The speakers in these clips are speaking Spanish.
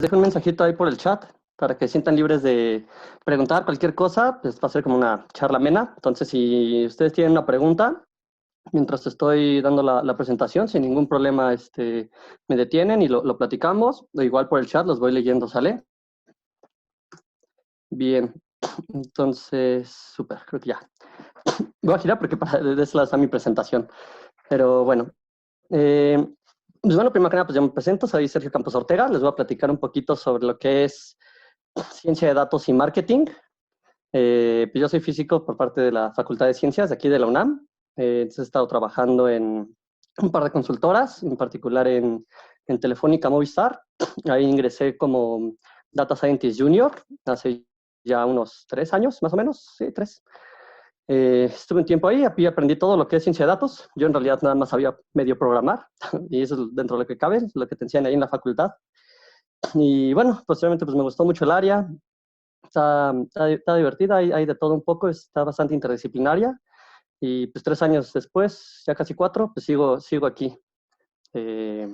Dejo un mensajito ahí por el chat para que se sientan libres de preguntar cualquier cosa, pues va a ser como una charla amena. Entonces, si ustedes tienen una pregunta, mientras estoy dando la presentación, sin ningún problema, me detienen y lo platicamos. O igual por el chat los voy leyendo, ¿sale? Bien, entonces, súper, creo que ya. Voy a girar porque de eso está mi presentación. Pero bueno, eh, pues bueno, primero que nada, pues yo me presento, soy Sergio Campos Ortega, les voy a platicar un poquito sobre lo que es ciencia de datos y marketing. Pues yo soy físico por parte de la Facultad de Ciencias de aquí de la UNAM. Entonces he estado trabajando en un par de consultoras, en particular en Telefónica Movistar. Ahí ingresé como Data Scientist Junior hace ya unos 3 años, más o menos, sí, 3. Estuve un tiempo ahí y aprendí todo lo que es ciencia de datos. Yo en realidad nada más sabía medio programar, y eso es dentro de lo que cabe, lo que te enseñan ahí en la facultad. Y bueno, posteriormente pues me gustó mucho el área, está divertida, hay de todo un poco, está bastante interdisciplinaria. Y pues 3 años después, ya casi 4, pues sigo aquí. Eh,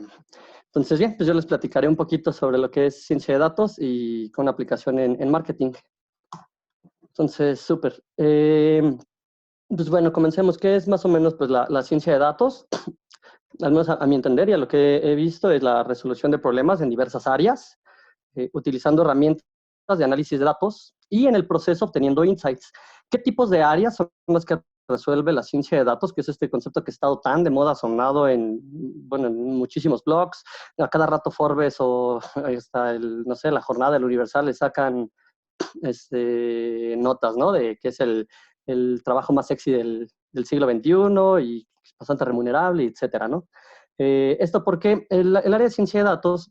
entonces, bien, pues yo les platicaré un poquito sobre lo que es ciencia de datos y con aplicación en marketing. Entonces, súper. Pues bueno, comencemos. ¿Qué es más o menos pues, la ciencia de datos? Al menos a mi entender y a lo que he visto es la resolución de problemas en diversas áreas, utilizando herramientas de análisis de datos y en el proceso obteniendo insights. ¿Qué tipos de áreas son las que resuelve la ciencia de datos? Que es este concepto que ha estado tan de moda, sonado bueno, en muchísimos blogs. A cada rato Forbes o ahí está no sé, la Jornada del Universal le sacan notas, ¿no? De que es el trabajo más sexy del siglo XXI y es bastante remunerable, etcétera, ¿no? Esto porque el área de ciencia de datos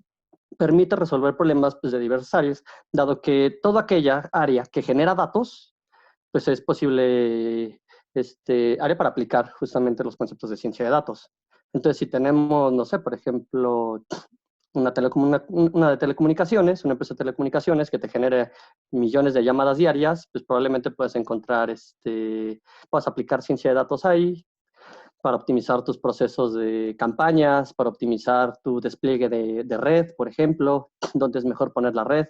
permite resolver problemas pues, de diversas áreas, dado que toda aquella área que genera datos, pues es posible área para aplicar justamente los conceptos de ciencia de datos. Entonces, si tenemos, no sé, por ejemplo, una de telecomunicaciones, una empresa de telecomunicaciones que te genere millones de llamadas diarias, pues probablemente puedes encontrar, puedes aplicar ciencia de datos ahí para optimizar tus procesos de campañas, para optimizar tu despliegue de red, por ejemplo, dónde es mejor poner la red,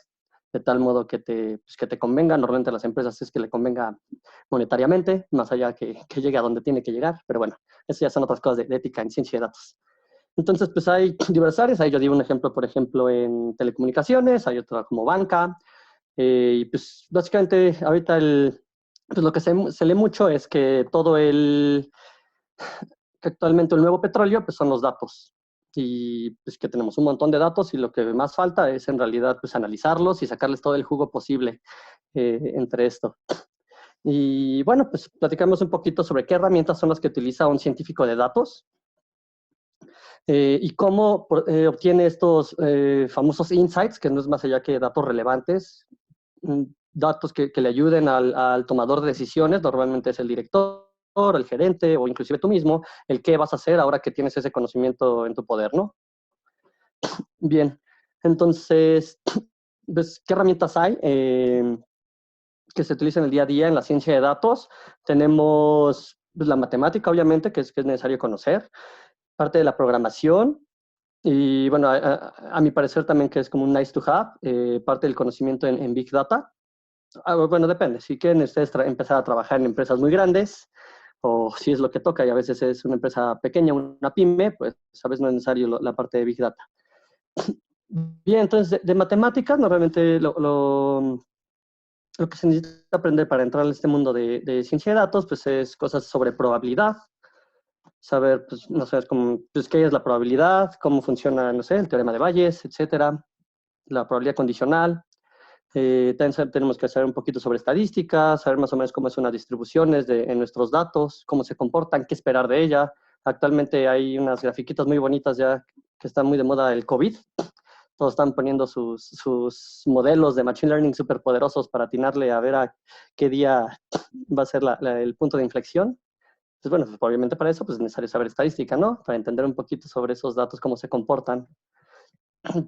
de tal modo pues que te convenga. Normalmente a las empresas es que le convenga monetariamente, más allá que llegue a donde tiene que llegar, pero bueno, eso ya son otras cosas de ética en ciencia de datos. Entonces, pues hay diversas áreas. Ahí yo digo un ejemplo, por ejemplo, en telecomunicaciones, hay otra como banca. Y pues básicamente ahorita pues lo que se lee mucho es que que actualmente el nuevo petróleo pues son los datos. Y pues que tenemos un montón de datos y lo que más falta es en realidad pues analizarlos y sacarles todo el jugo posible entre esto. Y bueno, pues platicamos un poquito sobre qué herramientas son las que utiliza un científico de datos. Y cómo obtiene estos famosos insights, que no es más allá que datos relevantes, datos que le ayuden al tomador de decisiones, normalmente es el director, el gerente o inclusive tú mismo, el qué vas a hacer ahora que tienes ese conocimiento en tu poder, ¿no? Bien, entonces, pues, ¿qué herramientas hay que se utilizan en el día a día en la ciencia de datos? Tenemos pues, la matemática, obviamente, que es necesario conocer, parte de la programación. Y bueno, a mi parecer también que es como un nice to have, parte del conocimiento en Big Data. Bueno, depende. Si quieren ustedes empezar a trabajar en empresas muy grandes, o si es lo que toca, y a veces es una empresa pequeña, una pyme, pues a veces no es necesario la parte de Big Data. Bien, entonces de matemáticas, normalmente lo que se necesita aprender para entrar en este mundo de ciencia de datos, pues es cosas sobre probabilidad, saber, pues, no sé, pues, qué es la probabilidad, cómo funciona, no sé, el teorema de Bayes, etcétera, la probabilidad condicional. También tenemos que saber un poquito sobre estadística, saber más o menos cómo son las distribuciones en nuestros datos, cómo se comportan, qué esperar de ella. Actualmente hay unas grafiquitas muy bonitas ya que están muy de moda el COVID. Todos están poniendo sus modelos de Machine Learning súper poderosos para atinarle a ver a qué día va a ser el punto de inflexión. Pues bueno, pues obviamente para eso pues es necesario saber estadística, ¿no? Para entender un poquito sobre esos datos, cómo se comportan,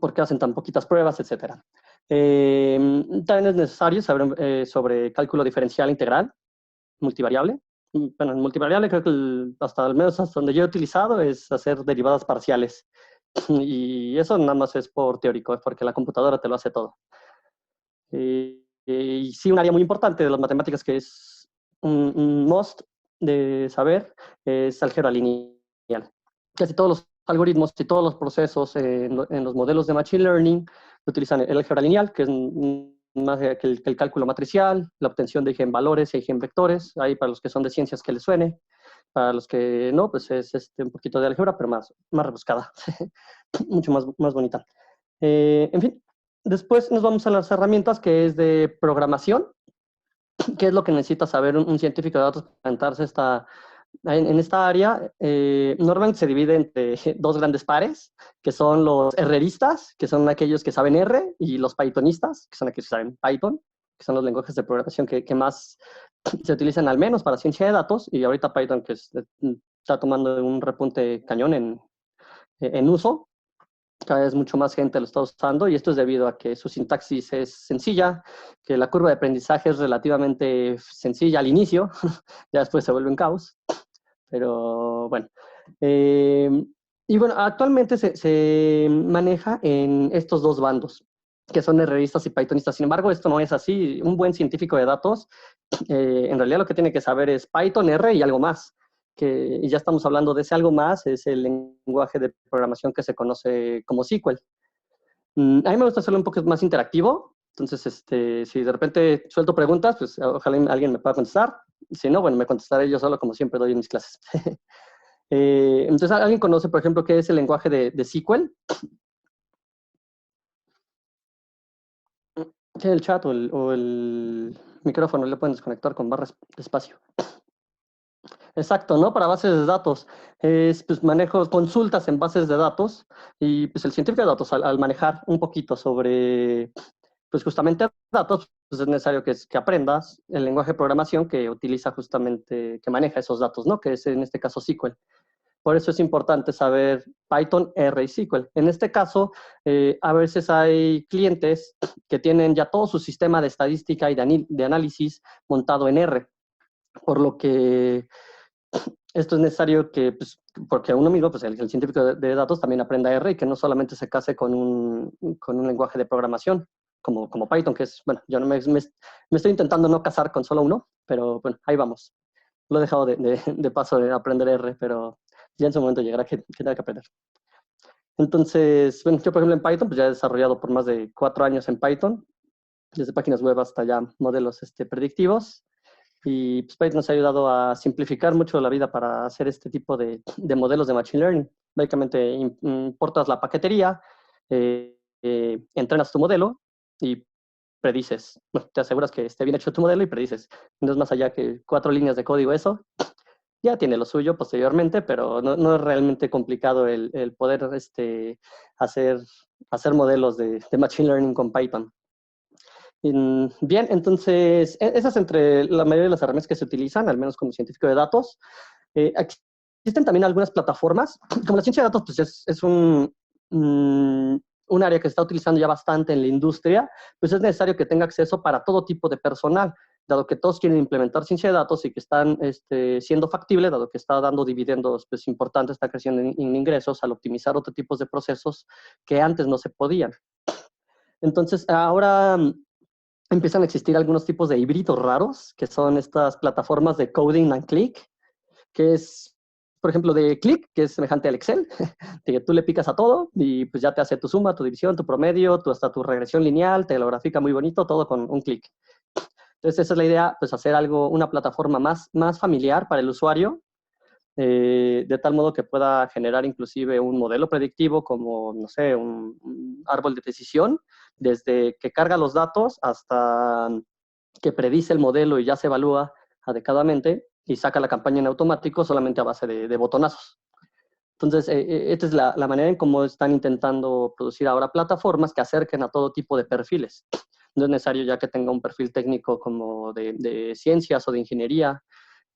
por qué hacen tan poquitas pruebas, etcétera. También es necesario saber sobre cálculo diferencial integral, multivariable. Bueno, en multivariable creo que hasta al menos hasta donde yo he utilizado es hacer derivadas parciales. Y eso nada más es por teórico, es porque la computadora te lo hace todo. Y sí, un área muy importante de las matemáticas que es un must de saber es álgebra lineal. Casi todos los algoritmos y todos los procesos en los modelos de Machine Learning utilizan el álgebra lineal, que es más que el cálculo matricial, la obtención de eigenvalores y eigenvectores. Ahí para los que son de ciencias que les suene. Para los que no, pues es un poquito de álgebra, pero más rebuscada, mucho más bonita. En fin, después nos vamos a las herramientas que es de programación. ¿Qué es lo que necesita saber un científico de datos para entrarse en esta área? Normalmente se divide entre dos grandes pares, que son los Rristas, que son aquellos que saben R, y los Pythonistas, que son aquellos que saben Python, que son los lenguajes de programación que más se utilizan al menos para ciencia de datos, y ahorita Python que está tomando un repunte cañón en uso. Cada vez mucho más gente lo está usando y esto es debido a que su sintaxis es sencilla, que la curva de aprendizaje es relativamente sencilla al inicio, ya después se vuelve un caos, pero bueno. Y bueno, actualmente se maneja en estos dos bandos, que son Rristas y Pythonistas. Sin embargo, esto no es así. Un buen científico de datos, en realidad lo que tiene que saber es Python, R y algo más. Y ya estamos hablando de ese algo más, es el lenguaje de programación que se conoce como SQL. A mí me gusta hacerlo un poco más interactivo, entonces si de repente suelto preguntas, pues ojalá alguien me pueda contestar. Si no, bueno, me contestaré yo solo como siempre doy en mis clases. Entonces, ¿alguien conoce, por ejemplo, qué es el lenguaje de SQL? Sí, el chat o el micrófono le pueden desconectar con barras de espacio. Exacto, ¿no? Para bases de datos. Pues manejo consultas en bases de datos y pues el científico de datos al manejar un poquito sobre, pues justamente datos, pues es necesario que aprendas el lenguaje de programación que utiliza justamente, que maneja esos datos, ¿no? Que es en este caso SQL. Por eso es importante saber Python, R y SQL. En este caso, a veces hay clientes que tienen ya todo su sistema de estadística y de análisis montado en R, por lo que esto es necesario que, pues, porque uno mismo, pues el científico de datos también aprenda R y que no solamente se case con un lenguaje de programación como Python, que es, bueno, yo no me estoy intentando no casar con solo uno, pero bueno, ahí vamos. Lo he dejado de paso de aprender R, pero ya en su momento llegará que tenga que aprender. Entonces, bueno, yo por ejemplo en Python, pues ya he desarrollado por más de 4 años en Python, desde páginas web hasta ya modelos predictivos. Y pues, Python nos ha ayudado a simplificar mucho la vida para hacer este tipo de modelos de Machine Learning. Básicamente importas la paquetería, entrenas tu modelo y predices. Bueno, te aseguras que esté bien hecho tu modelo y predices. No es más allá que 4 líneas de código eso. Ya tiene lo suyo posteriormente, pero no es realmente complicado el poder hacer modelos de Machine Learning con Python. Bien, entonces, esas entre la mayoría de las herramientas que se utilizan, al menos como científico de datos. Existen también algunas plataformas, como la ciencia de datos, pues es un área que se está utilizando ya bastante en la industria, pues es necesario que tenga acceso para todo tipo de personal, dado que todos quieren implementar ciencia de datos y que están siendo factible, dado que está dando dividendos pues, importantes, está creciendo en ingresos al optimizar otros tipos de procesos que antes no se podían. Entonces, ahora empiezan a existir algunos tipos de híbridos raros, que son estas plataformas de coding and click, que es, por ejemplo, de click, que es semejante al Excel, que tú le picas a todo y pues ya te hace tu suma, tu división, tu promedio, hasta tu regresión lineal, te lo grafica muy bonito, todo con un clic. Entonces, esa es la idea, pues hacer algo, una plataforma más familiar para el usuario, de tal modo que pueda generar inclusive un modelo predictivo como, no sé, un árbol de decisión, desde que carga los datos hasta que predice el modelo y ya se evalúa adecuadamente y saca la campaña en automático solamente a base de botonazos. Entonces, esta es la manera en cómo están intentando producir ahora plataformas que acerquen a todo tipo de perfiles. No es necesario ya que tenga un perfil técnico como de ciencias o de ingeniería,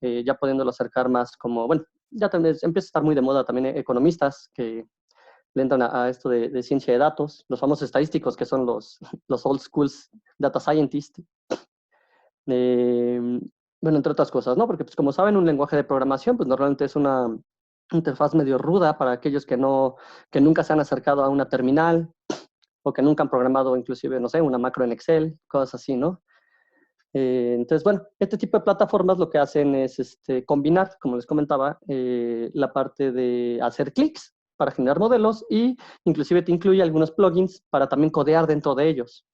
ya pudiéndolo acercar más como, bueno, ya también empieza a estar muy de moda también economistas que le entran a esto de ciencia de datos, los famosos estadísticos que son los old schools data scientists. Bueno, entre otras cosas, ¿no? Porque, pues, como saben, un lenguaje de programación, pues, normalmente es una interfaz medio ruda para aquellos que nunca se han acercado a una terminal o que nunca han programado inclusive, no sé, una macro en Excel, cosas así, ¿no? Entonces, bueno, este tipo de plataformas lo que hacen es combinar, como les comentaba, la parte de hacer clics para generar modelos y inclusive te incluye algunos plugins para también codear dentro de ellos.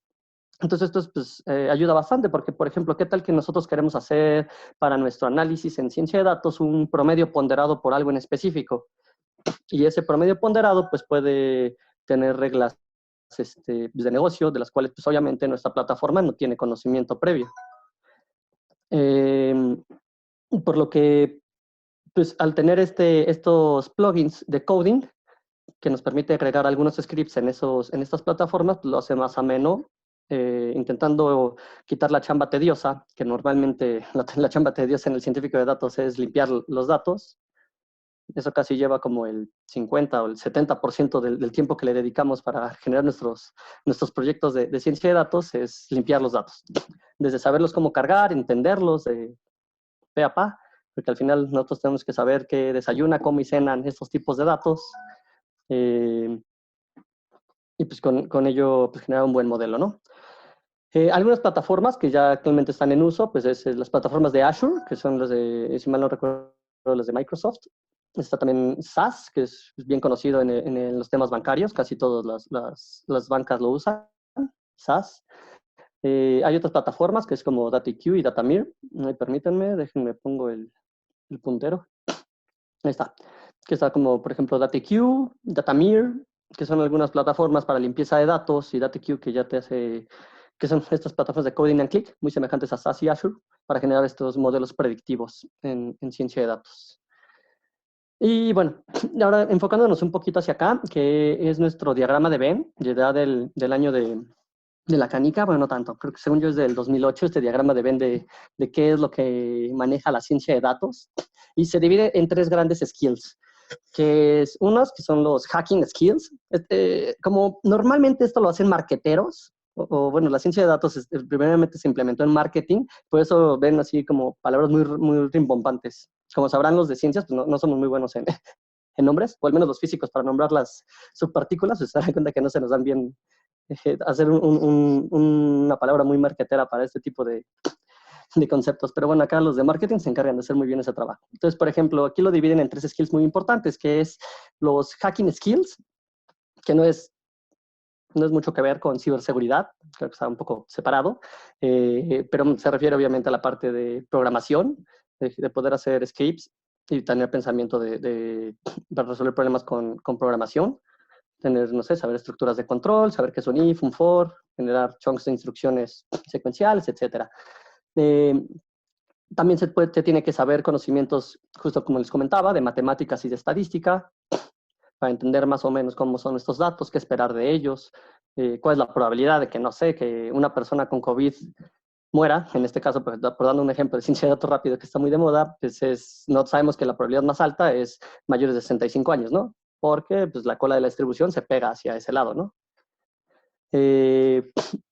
Entonces, esto pues, ayuda bastante porque, por ejemplo, ¿qué tal que nosotros queremos hacer para nuestro análisis en ciencia de datos un promedio ponderado por algo en específico? Y ese promedio ponderado pues puede tener reglas de negocio, de las cuales pues obviamente nuestra plataforma no tiene conocimiento previo. Por lo que pues al tener estos plugins de coding que nos permite agregar algunos scripts en estas plataformas, pues lo hace más ameno, intentando quitar la chamba tediosa, que normalmente la chamba tediosa en el científico de datos es limpiar los datos. Eso casi lleva como el 50 o el 70% del tiempo que le dedicamos para generar nuestros proyectos de ciencia de datos, es limpiar los datos. Desde saberlos cómo cargar, entenderlos de pe a pa, porque al final nosotros tenemos que saber qué desayuna, cómo y cenan estos tipos de datos, y pues con ello pues generar un buen modelo, ¿no? Algunas plataformas que ya actualmente están en uso, pues es las plataformas de Azure, que son las de, si mal no recuerdo, las de Microsoft. Está también SAS, que es bien conocido en los temas bancarios, casi todas las bancas lo usan, SAS. Hay otras plataformas que es como DataIQ y Datamir. Permítanme, déjenme pongo el puntero. Ahí está. Que está como, por ejemplo, DataIQ, Datamir, que son algunas plataformas para limpieza de datos, y DataIQ que ya te hace, que son estas plataformas de coding and click, muy semejantes a SAS y Azure, para generar estos modelos predictivos en ciencia de datos. Y bueno, ahora enfocándonos un poquito hacia acá, que es nuestro diagrama de Venn, ya del año de la canica, bueno, no tanto, creo que según yo es del 2008, este diagrama de Venn de qué es lo que maneja la ciencia de datos, y se divide en 3 grandes skills, que es unos que son los hacking skills, como normalmente esto lo hacen marqueteros, bueno, la ciencia de datos primeramente se implementó en marketing, por eso ven así como palabras muy, muy rimbombantes. Como sabrán los de ciencias, pues no somos muy buenos en nombres, o al menos los físicos para nombrar las subpartículas, pues se dan cuenta que no se nos dan bien hacer una palabra muy marketera para este tipo de conceptos. Pero bueno, acá los de marketing se encargan de hacer muy bien ese trabajo. Entonces, por ejemplo, aquí lo dividen en 3 skills muy importantes, que es los hacking skills, que no es mucho que ver con ciberseguridad, creo que está un poco separado, pero se refiere obviamente a la parte de programación, de poder hacer scripts y tener pensamiento de resolver problemas con programación, tener, no sé, saber estructuras de control, saber qué es un if, un for, generar chunks de instrucciones secuenciales, etc. También se tiene que saber conocimientos, justo como les comentaba, de matemáticas y de estadística, para entender más o menos cómo son estos datos, qué esperar de ellos, cuál es la probabilidad de que, no sé, que una persona con COVID muera, en este caso, pues, por dando un ejemplo de ciencia de datos rápido que está muy de moda, pues no sabemos que la probabilidad más alta es mayores de 65 años, ¿no? Porque pues, la cola de la distribución se pega hacia ese lado, ¿no?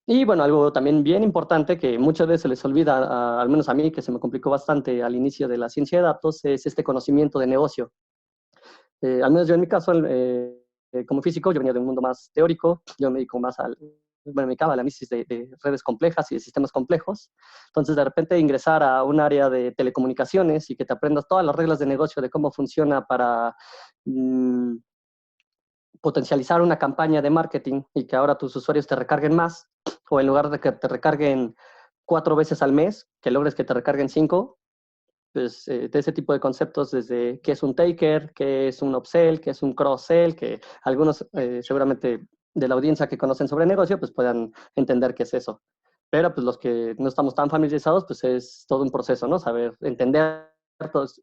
Y bueno, algo también bien importante que muchas veces se les olvida, al menos a mí, que se me complicó bastante al inicio de la ciencia de datos, es este conocimiento de negocio. Al menos yo en mi caso, como físico, yo venía de un mundo más teórico, yo me dedico más me dedicaba al análisis de redes complejas y de sistemas complejos. Entonces, de repente, ingresar a un área de telecomunicaciones y que te aprendas todas las reglas de negocio de cómo funciona para potencializar una campaña de marketing y que ahora tus usuarios te recarguen más, o en lugar de que te recarguen 4 veces al mes, que logres que te recarguen 5, pues de ese tipo de conceptos, desde qué es un taker, qué es un upsell, qué es un cross-sell, que algunos seguramente de la audiencia que conocen sobre negocio, pues puedan entender qué es eso. Pero pues los que no estamos tan familiarizados, pues es todo un proceso, ¿no? Saber entender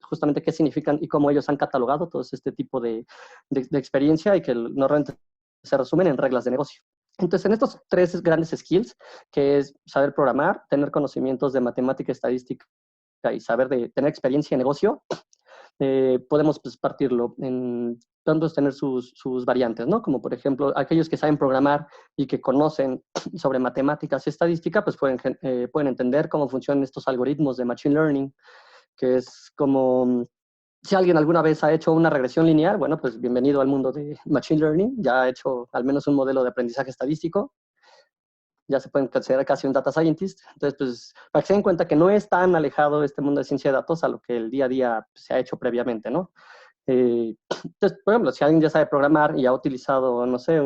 justamente qué significan y cómo ellos han catalogado todo este tipo de experiencia y que normalmente se resumen en reglas de negocio. Entonces, en estos 3 grandes skills, que es saber programar, tener conocimientos de matemática, estadística y saber de tener experiencia en negocio, podemos pues, partirlo en tantos tener sus variantes, ¿no? Como por ejemplo, aquellos que saben programar y que conocen sobre matemáticas y estadística, pues pueden entender cómo funcionan estos algoritmos de machine learning, que es como Si alguien alguna vez ha hecho una regresión lineal, bueno, pues bienvenido al mundo de Machine Learning. Ya ha hecho al menos un modelo de aprendizaje estadístico. Ya se pueden considerar casi un data scientist. Entonces, pues, para que se den cuenta que no es tan alejado este mundo de ciencia de datos a lo que el día a día se ha hecho previamente, ¿no? Entonces, por ejemplo, si alguien ya sabe programar y ha utilizado, no sé,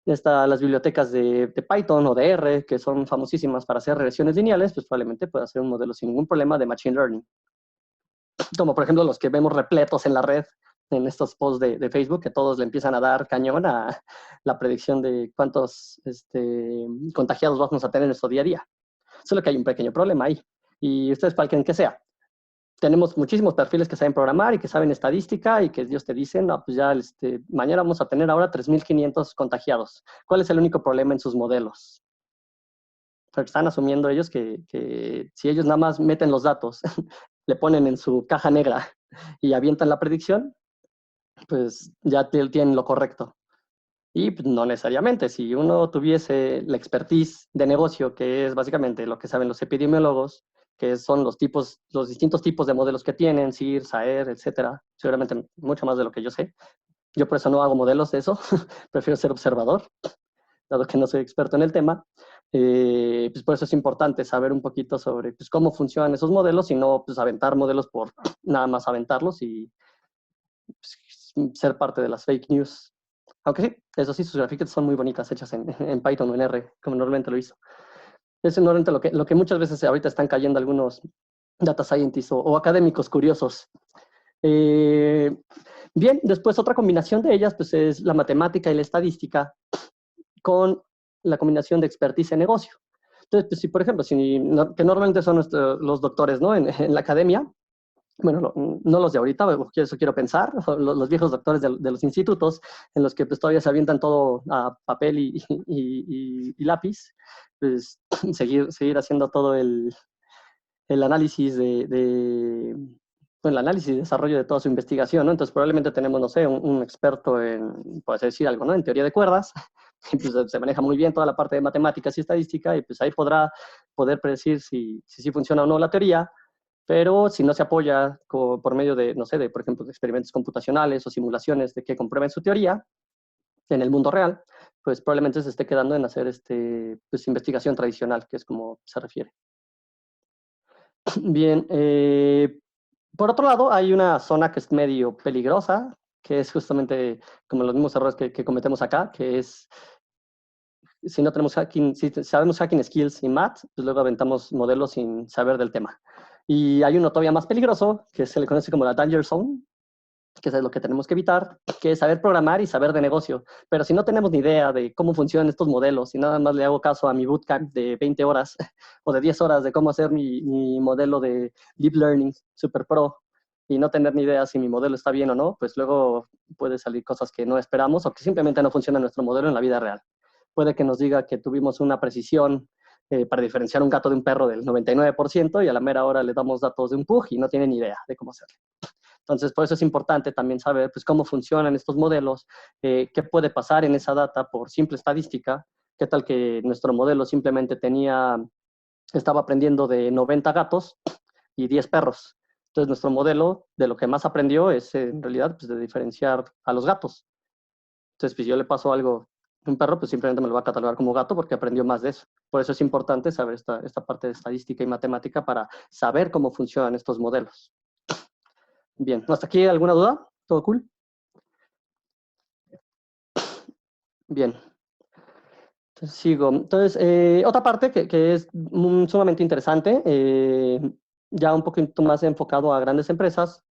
las bibliotecas de Python o de R, que son famosísimas para hacer regresiones lineales, pues probablemente pueda hacer un modelo sin ningún problema de Machine Learning. Como por ejemplo los que vemos repletos en la red, en estos posts de Facebook, que todos le empiezan a dar cañón a la predicción de cuántos contagiados vamos a tener en nuestro día a día. Solo que hay un pequeño problema ahí. Y ustedes, ¿cuál creen que sea? Tenemos muchísimos perfiles que saben programar y que saben estadística y que Dios te dice, no, pues ya mañana vamos a tener ahora 3.500 contagiados. ¿Cuál es el único problema en sus modelos? Porque están asumiendo ellos que si ellos nada más meten los datos, le ponen en su caja negra y avientan la predicción, pues ya tienen lo correcto. Y pues, no necesariamente. Si uno tuviese la expertise de negocio, que es básicamente lo que saben los epidemiólogos, que son los distintos tipos de modelos que tienen, SIR, SAER, etcétera, seguramente mucho más de lo que yo sé. Yo por eso no hago modelos de eso, prefiero ser observador, dado que no soy experto en el tema. Pues por eso es importante saber un poquito sobre pues, cómo funcionan esos modelos y no pues, aventar modelos por nada más aventarlos y pues, ser parte de las fake news. Aunque sí, eso sí, sus grafiquetas son muy bonitas, hechas en Python o en R, como normalmente lo hizo. Es normalmente lo que muchas veces ahorita están cayendo algunos data scientists o académicos curiosos. Bien, después otra combinación de ellas pues, es la matemática y la estadística con la combinación de expertise en negocio. Entonces, pues, si por ejemplo, que normalmente son los doctores ¿no? en la academia, bueno, no los de ahorita, eso quiero pensar, los viejos doctores de los institutos, en los que pues, todavía se avientan todo a papel y lápiz, pues seguir haciendo todo el análisis bueno, el análisis y desarrollo de toda su investigación, ¿no? Entonces probablemente tenemos, no sé, un experto en, puedes decir algo, ¿no? En teoría de cuerdas, y pues se maneja muy bien toda la parte de matemáticas y estadística, y pues ahí poder predecir si funciona o no la teoría, pero si no se apoya por medio de, no sé, por ejemplo, de experimentos computacionales o simulaciones de que comprueben su teoría en el mundo real, pues probablemente se esté quedando en hacer pues, investigación tradicional, que es como se refiere. Bien, por otro lado, hay una zona que es medio peligrosa, que es justamente como los mismos errores que cometemos acá, que es si no tenemos hacking, si sabemos hacking skills y math, pues luego aventamos modelos sin saber del tema. Y hay uno todavía más peligroso, que se le conoce como la danger zone, que es lo que tenemos que evitar, que es saber programar y saber de negocio. Pero si no tenemos ni idea de cómo funcionan estos modelos y nada más le hago caso a mi bootcamp de 20 horas o de 10 horas de cómo hacer mi modelo de Deep Learning Super Pro y no tener ni idea si mi modelo está bien o no, pues luego puede salir cosas que no esperamos o que simplemente no funciona nuestro modelo en la vida real. Puede que nos diga que tuvimos una precisión para diferenciar un gato de un perro del 99% y a la mera hora le damos datos de un pug y no tiene ni idea de cómo hacerlo. Entonces, por eso es importante también saber pues, cómo funcionan estos modelos, qué puede pasar en esa data por simple estadística, qué tal que nuestro modelo simplemente estaba aprendiendo de 90 gatos y 10 perros. Entonces, nuestro modelo de lo que más aprendió es en realidad pues, de diferenciar a los gatos. Entonces, pues yo le paso algo a un perro, pues simplemente me lo va a catalogar como gato porque aprendió más de eso. Por eso es importante saber esta parte de estadística y matemática para saber cómo funcionan estos modelos. Bien, ¿hasta aquí alguna duda? ¿Todo cool? Bien. Entonces, sigo. Entonces, otra parte que es sumamente interesante, ya un poquito más enfocado a grandes empresas,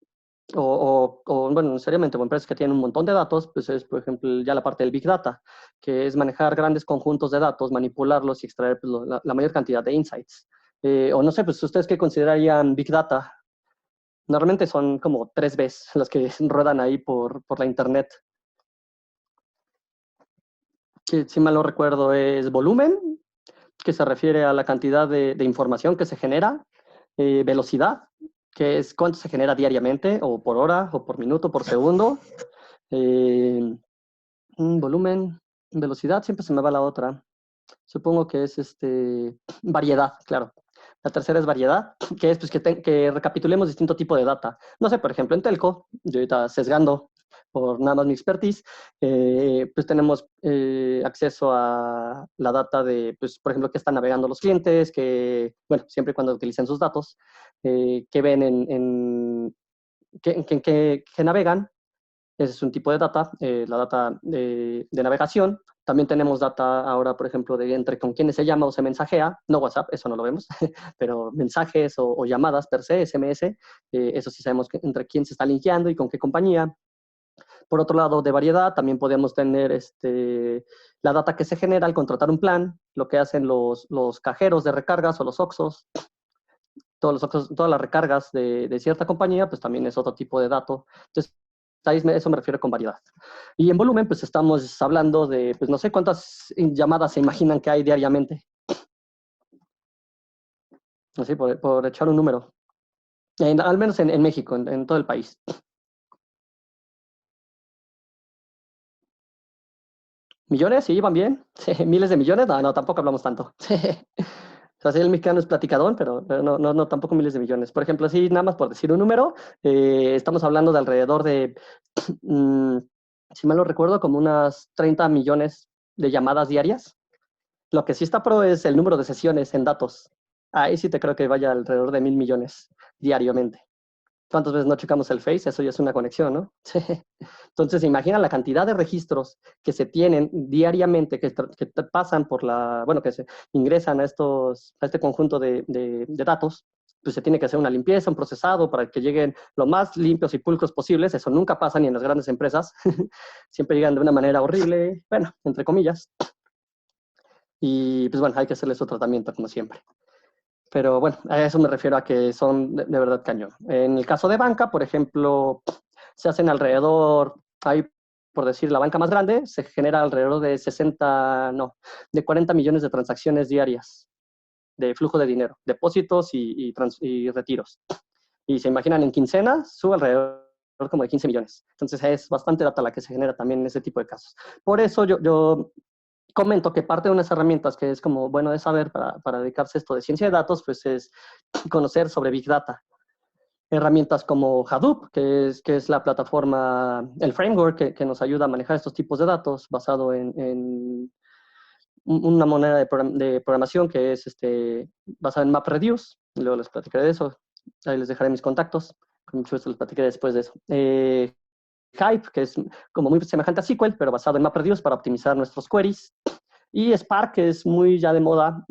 bueno, necesariamente o empresas que tienen un montón de datos, pues es, por ejemplo, ya la parte del Big Data, que es manejar grandes conjuntos de datos, manipularlos y extraer pues, la mayor cantidad de insights. O no sé, pues ustedes qué considerarían Big Data. Normalmente son como 3 Bs las que ruedan ahí por la internet. Que si mal no recuerdo es volumen, que se refiere a la cantidad de información que se genera, velocidad, que es cuánto se genera diariamente, o por hora, o por minuto, por segundo, volumen, velocidad, siempre se me va la otra. Supongo que es variedad, claro. La tercera es variedad, que es pues, que recapitulemos distinto tipo de data. No sé, por ejemplo, en telco, yo ahorita sesgando por nada más mi expertise, pues tenemos acceso a la data de, pues, por ejemplo, qué están navegando los clientes, que, bueno, siempre y cuando utilicen sus datos, qué ven que navegan. Ese es un tipo de data, la data de navegación. También tenemos data ahora, por ejemplo, de entre con quiénes se llama o se mensajea. No WhatsApp, eso no lo vemos, pero mensajes o llamadas per se, SMS, eso sí sabemos entre quién se está linkeando y con qué compañía. Por otro lado, de variedad, también podemos tener la data que se genera al contratar un plan, lo que hacen los cajeros de recargas o los OXXOs, todas las recargas de cierta compañía, pues también es otro tipo de dato. Entonces, eso me refiero con variedad. Y en volumen, pues estamos hablando de, pues no sé cuántas llamadas se imaginan que hay diariamente. Así, por echar un número. Al menos en México, en todo el país. ¿Millones? ¿Sí? ¿Van bien? ¿Miles de millones? No, no, tampoco hablamos tanto. O sea, sí, el mexicano es platicadón, pero no, no, no, tampoco miles de millones. Por ejemplo, así nada más por decir un número, estamos hablando de alrededor de, mm, si mal no recuerdo, como unas 30 millones de llamadas diarias. Lo que sí está pro es el número de sesiones en datos. Ahí sí te creo que vaya alrededor de 1,000 millones diariamente. ¿Cuántas veces no checamos el Face? Eso ya es una conexión, ¿no? Entonces, imagina la cantidad de registros que se tienen diariamente, que pasan por bueno, que se ingresan a este conjunto de datos, pues se tiene que hacer una limpieza, un procesado para que lleguen lo más limpios y pulcros posibles. Eso nunca pasa ni en las grandes empresas. Siempre llegan de una manera horrible, bueno, entre comillas. Y pues bueno, hay que hacerles otro tratamiento, como siempre. Pero bueno, a eso me refiero a que son de verdad cañón. En el caso de banca, por ejemplo, se hacen alrededor, ahí por decir, la banca más grande, se genera alrededor de 60, no, de 40 millones de transacciones diarias de flujo de dinero, depósitos y retiros. Y se imaginan en quincenas, sube alrededor como de 15 millones. Entonces es bastante data la que se genera también en ese tipo de casos. Por eso yo comento que parte de unas herramientas que es como bueno de saber para dedicarse a esto de ciencia de datos, pues es conocer sobre Big Data. Herramientas como Hadoop, que es la plataforma, el framework que nos ayuda a manejar estos tipos de datos basado en una moneda de programación que es basada en MapReduce. Luego les platicaré de eso. Ahí les dejaré mis contactos. Con mucho gusto les platicaré después de eso. Hive, que es como muy semejante a SQL, pero basado en MapReduce para optimizar nuestros queries. Y Spark, que es muy ya de moda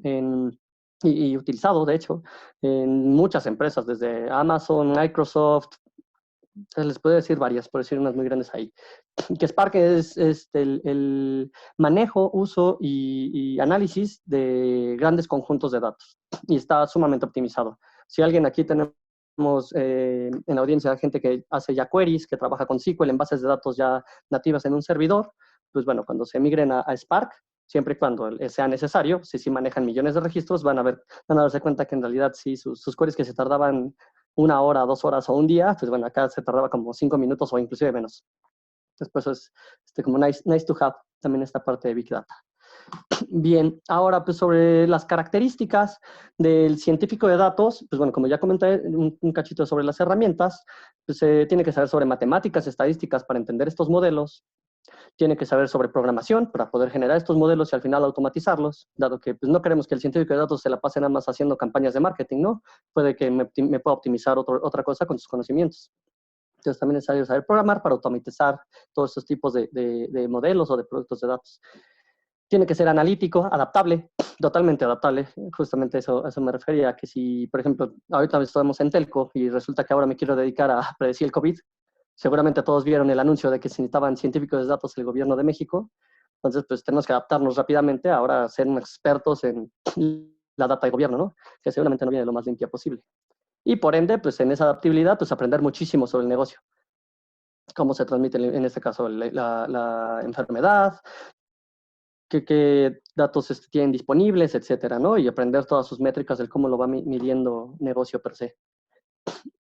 y utilizado, de hecho, en muchas empresas, desde Amazon, Microsoft, les puedo decir varias, por decir unas muy grandes ahí. Que Spark es el manejo, uso y análisis de grandes conjuntos de datos. Y está sumamente optimizado. Si alguien aquí tenemos en la audiencia gente que hace ya queries, que trabaja con SQL en bases de datos ya nativas en un servidor, pues bueno, cuando se migren a Spark, siempre y cuando sea necesario, si manejan millones de registros, van a darse cuenta que en realidad sí, sus queries que se tardaban 1 hora, 2 horas o un día, pues bueno, acá se tardaba como 5 minutos o inclusive menos. Después es como nice to have también esta parte de Big Data. Bien, ahora pues sobre las características del científico de datos, pues bueno, como ya comenté un cachito sobre las herramientas, pues tiene que saber sobre matemáticas, estadísticas para entender estos modelos, tiene que saber sobre programación para poder generar estos modelos y al final automatizarlos, dado que pues, no queremos que el científico de datos se la pase nada más haciendo campañas de marketing, ¿no? Puede que me pueda optimizar otra cosa con sus conocimientos. Entonces también es necesario saber programar para automatizar todos estos tipos de modelos o de productos de datos. Tiene que ser analítico, adaptable, totalmente adaptable. Justamente a eso me refería, que si, por ejemplo, ahorita estamos en telco y resulta que ahora me quiero dedicar a predecir el COVID, seguramente todos vieron el anuncio de que se necesitaban científicos de datos el gobierno de México. Entonces, pues tenemos que adaptarnos rápidamente ahora a ser expertos en la data de gobierno, ¿no? Que seguramente no viene lo más limpia posible. Y por ende, pues en esa adaptabilidad, pues aprender muchísimo sobre el negocio. Cómo se transmite, en este caso, la enfermedad, qué datos tienen disponibles, etcétera, ¿no? Y aprender todas sus métricas del cómo lo va midiendo negocio per se.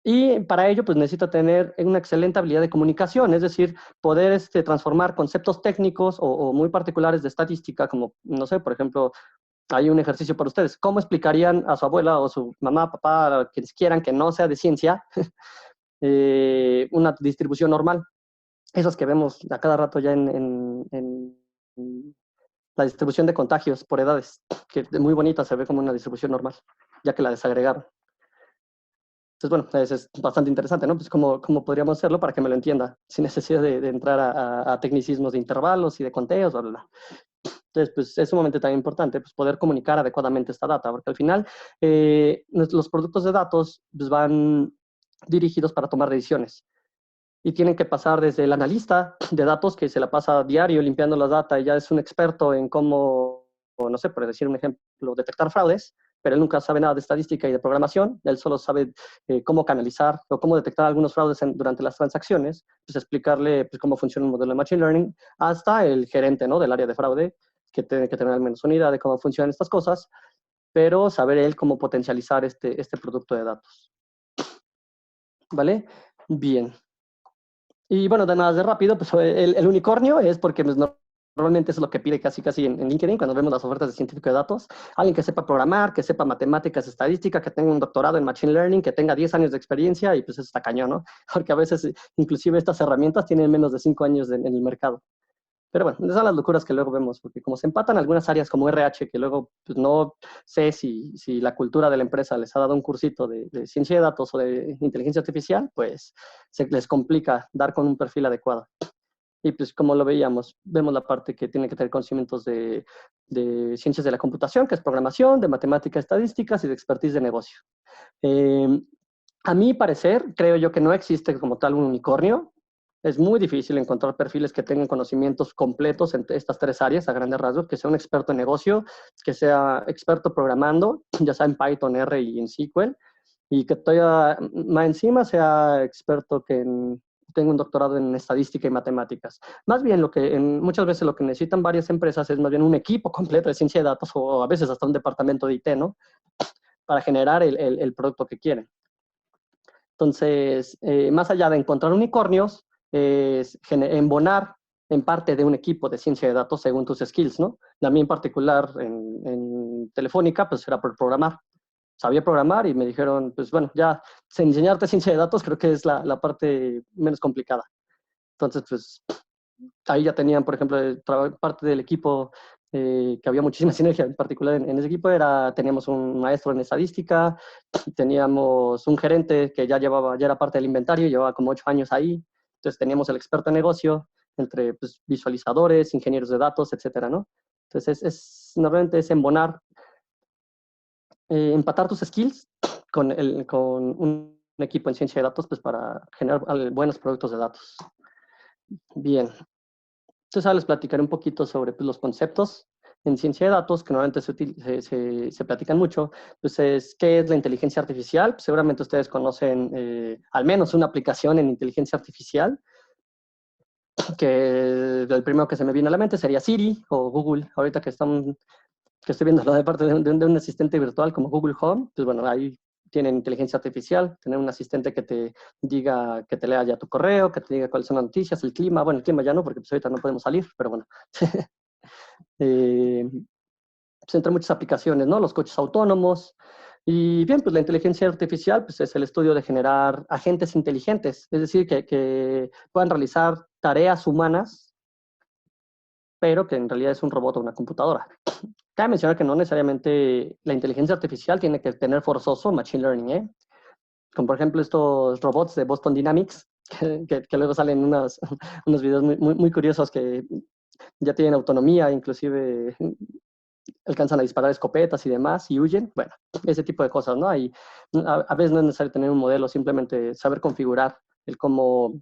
Y para ello, pues necesita tener una excelente habilidad de comunicación, es decir, poder transformar conceptos técnicos o muy particulares de estadística, como, no sé, por ejemplo, hay un ejercicio para ustedes. ¿Cómo explicarían a su abuela o su mamá, papá, quienes quieran que no sea de ciencia, una distribución normal? Esas que vemos a cada rato ya en la distribución de contagios por edades, que es muy bonita, se ve como una distribución normal, ya que la desagregaron. Entonces, bueno, es bastante interesante, ¿no? Pues cómo podríamos hacerlo para que me lo entienda, sin necesidad de entrar a tecnicismos de intervalos y de conteos, bla, bla, bla. Entonces, pues es sumamente también importante pues, poder comunicar adecuadamente esta data, porque al final los productos de datos pues, van dirigidos para tomar decisiones y tienen que pasar desde el analista de datos que se la pasa a diario limpiando la data y ya es un experto en cómo, no sé, por decir un ejemplo, detectar fraudes, pero él nunca sabe nada de estadística y de programación, él solo sabe cómo canalizar o cómo detectar algunos fraudes durante las transacciones, pues explicarle pues, cómo funciona un modelo de Machine Learning, hasta el gerente, ¿no?, del área de fraude, que tiene que tener al menos una idea de cómo funcionan estas cosas, pero saber él cómo potencializar este producto de datos. ¿Vale? Bien. Y bueno, de nada de rápido, pues el unicornio es porque pues, normalmente es lo que pide casi en LinkedIn cuando vemos las ofertas de científico de datos. Alguien que sepa programar, que sepa matemáticas, estadística, que tenga un doctorado en Machine Learning, que tenga 10 años de experiencia y pues eso está cañón, ¿no? Porque a veces inclusive estas herramientas tienen menos de 5 años en el mercado. Pero bueno, esas son las locuras que luego vemos, porque como se empatan algunas áreas como RH, que luego pues, no sé si la cultura de la empresa les ha dado un cursito de ciencia de datos o de inteligencia artificial, pues se les complica dar con un perfil adecuado. Y pues como lo veíamos, vemos la parte que tiene que tener conocimientos de ciencias de la computación, que es programación, de matemáticas estadísticas y de expertise de negocio. A mi parecer, creo yo que no existe como tal un unicornio. Es muy difícil encontrar perfiles que tengan conocimientos completos en estas tres áreas, a grandes rasgos, que sea un experto en negocio, que sea experto programando, ya sea en Python, R y en SQL, y que todavía más encima sea experto tenga un doctorado en estadística y matemáticas. Más bien, muchas veces lo que necesitan varias empresas es más bien un equipo completo de ciencia de datos o a veces hasta un departamento de IT, ¿no? Para generar el producto que quieren. Entonces, más allá de encontrar unicornios, es embonar en parte de un equipo de ciencia de datos según tus skills, ¿no? A mí en particular en Telefónica, pues era por programar. Sabía programar y me dijeron, pues bueno, ya enseñarte ciencia de datos creo que es la parte menos complicada. Entonces, pues ahí ya tenían, por ejemplo, parte del equipo que había muchísima sinergia, en particular en ese equipo teníamos un maestro en estadística, teníamos un gerente que ya era parte del inventario, llevaba como 8 años ahí, entonces teníamos el experto en negocio, entre pues, visualizadores, ingenieros de datos, etcétera, ¿no? Entonces, normalmente es embonar, empatar tus skills con un equipo en ciencia de datos pues, para generar buenos productos de datos. Bien. Entonces, ahora les platicaré un poquito sobre pues, los conceptos en ciencia de datos que normalmente se platican mucho. Pues ¿qué es la inteligencia artificial? Pues, seguramente ustedes conocen al menos una aplicación en inteligencia artificial, que el primero que se me viene a la mente sería Siri o Google. Ahorita que estoy viendo lo de parte de un asistente virtual como Google Home, pues bueno, ahí tienen inteligencia artificial, tener un asistente que te diga, que te lea ya tu correo, que te diga cuáles son las noticias, el clima. Bueno, el clima ya no, porque pues ahorita no podemos salir, pero bueno. Pues entre muchas aplicaciones, ¿no? Los coches autónomos. Y bien, pues la inteligencia artificial pues, es el estudio de generar agentes inteligentes, es decir, que puedan realizar tareas humanas, pero que en realidad es un robot o una computadora. Cabe mencionar que no necesariamente la inteligencia artificial tiene que tener forzoso machine learning, ¿eh? Como por ejemplo estos robots de Boston Dynamics, que luego salen unos videos muy curiosos que ya tienen autonomía, inclusive alcanzan a disparar escopetas y demás y huyen. Bueno, ese tipo de cosas, ¿no? A veces no es necesario tener un modelo, simplemente saber configurar el cómo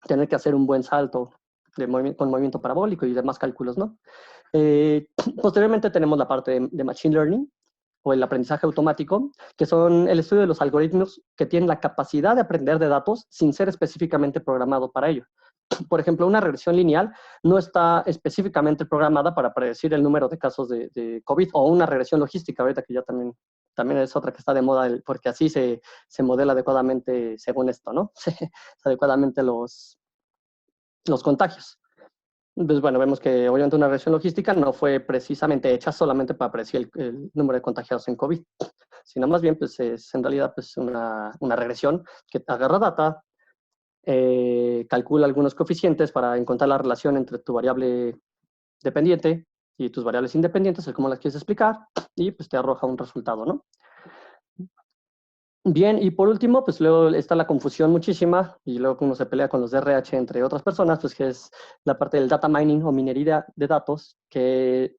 tener que hacer un buen salto con movimiento parabólico y demás cálculos, ¿no? Posteriormente tenemos la parte de Machine Learning o el aprendizaje automático, que son el estudio de los algoritmos que tienen la capacidad de aprender de datos sin ser específicamente programado para ello. Por ejemplo, una regresión lineal no está específicamente programada para predecir el número de casos de COVID, o una regresión logística, ahorita que ya también es otra que está de moda, porque así se modela adecuadamente según esto, ¿no? Adecuadamente los contagios. Pues bueno, vemos que obviamente una regresión logística no fue precisamente hecha solamente para predecir el número de contagiados en COVID, sino más bien pues es en realidad pues una regresión que agarra data, calcula algunos coeficientes para encontrar la relación entre tu variable dependiente y tus variables independientes, el cómo las quieres explicar, y pues te arroja un resultado, ¿no? Bien, y por último, pues luego está la confusión muchísima, y luego uno se pelea con los DRH entre otras personas, pues que es la parte del data mining o minería de datos, que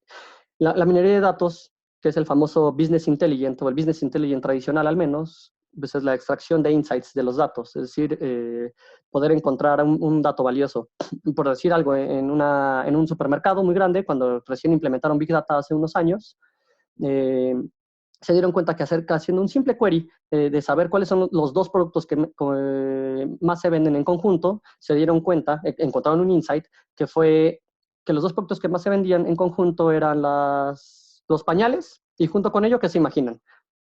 la minería de datos, que es el famoso business intelligence o el business intelligence tradicional al menos, pues es la extracción de insights de los datos, es decir, poder encontrar un dato valioso. Por decir algo, en un supermercado muy grande, cuando recién implementaron Big Data hace unos años, eh, se dieron cuenta que haciendo un simple query de saber cuáles son los dos productos que más se venden en conjunto, se dieron cuenta, encontraron un insight, que fue que los dos productos que más se vendían en conjunto eran los pañales y junto con ello, ¿qué se imaginan?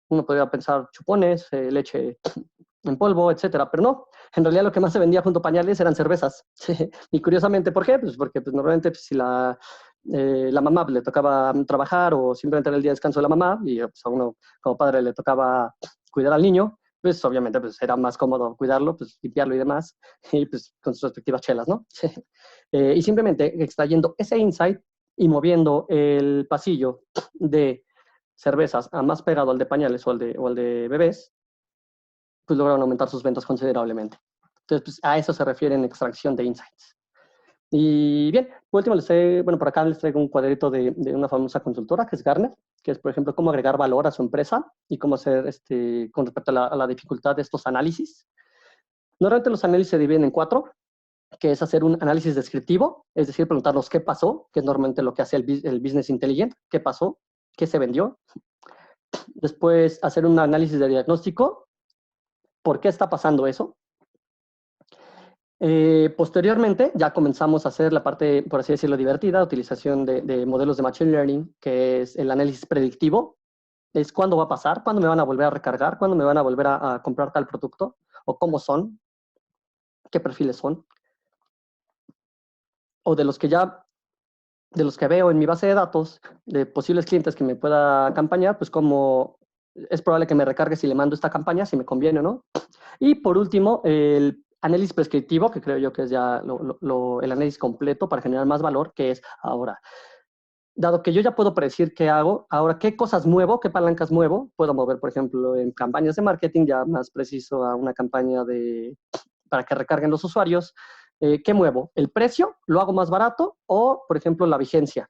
Uno podría pensar chupones, leche en polvo, etcétera, pero no. En realidad lo que más se vendía junto a pañales eran cervezas. Y curiosamente, ¿por qué? Pues porque pues, normalmente pues, si la mamá le tocaba trabajar o simplemente era el día de descanso de la mamá y pues, a uno como padre le tocaba cuidar al niño, pues obviamente pues, era más cómodo cuidarlo, pues limpiarlo y demás, y pues con sus respectivas chelas, ¿no? Y simplemente extrayendo ese insight y moviendo el pasillo de cervezas a más pegado al de pañales o al de bebés, pues lograron aumentar sus ventas considerablemente. Entonces, pues, a eso se refiere en extracción de insights. Y bien, por último, bueno, por acá les traigo un cuadrito de una famosa consultora que es Gartner, que es, por ejemplo, cómo agregar valor a su empresa y cómo hacer, con respecto a la dificultad de estos análisis. Normalmente los análisis se dividen en 4, que es hacer un análisis descriptivo, es decir, preguntarnos qué pasó, que es normalmente lo que hace el Business Intelligent, qué pasó, qué se vendió. Después, hacer un análisis de diagnóstico, por qué está pasando eso. Posteriormente, ya comenzamos a hacer la parte, por así decirlo, divertida, utilización de modelos de Machine Learning, que es el análisis predictivo. Es cuándo va a pasar, cuándo me van a volver a recargar, cuándo me van a volver a comprar tal producto, o cómo son, qué perfiles son. O de los que veo en mi base de datos, de posibles clientes que me pueda campañar, pues cómo es probable que me recargue si le mando esta campaña, si me conviene o no. Y por último, el análisis prescriptivo, que creo yo que es ya el análisis completo para generar más valor, que es ahora, dado que yo ya puedo predecir qué hago, ahora qué cosas muevo, qué palancas muevo, puedo mover, por ejemplo, en campañas de marketing, ya más preciso a una campaña para que recarguen los usuarios. ¿Qué muevo? ¿El precio? ¿Lo hago más barato? O, por ejemplo, la vigencia,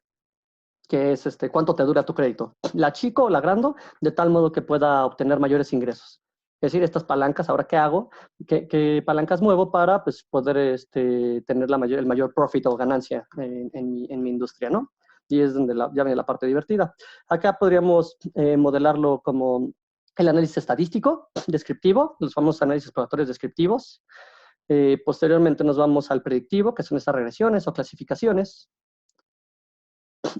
que es cuánto te dura tu crédito. La chico o la agrando de tal modo que pueda obtener mayores ingresos. Es decir, estas palancas, ahora qué hago, qué palancas muevo para pues, poder tener el mayor profit o ganancia en mi industria, ¿no? Y es donde ya viene la parte divertida. Acá podríamos modelarlo como el análisis estadístico, descriptivo, los famosos análisis exploratorios descriptivos. Posteriormente nos vamos al predictivo, que son estas regresiones o clasificaciones.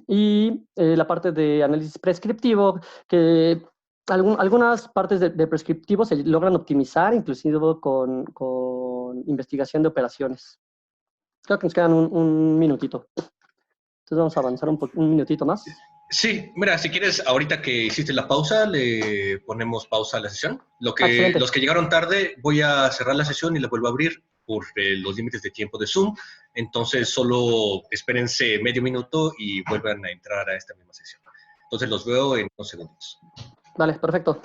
Y la parte de análisis prescriptivo, que algunas partes de prescriptivo se logran optimizar, inclusive con investigación de operaciones. Creo que nos quedan un minutito. Entonces vamos a avanzar un minutito más. Sí, mira, si quieres, ahorita que hiciste la pausa, le ponemos pausa a la sesión. Excelente. Los que llegaron tarde, voy a cerrar la sesión y la vuelvo a abrir por los límites de tiempo de Zoom. Entonces, solo espérense medio minuto y vuelvan a entrar a esta misma sesión. Entonces, los veo en unos segundos. Vale, perfecto.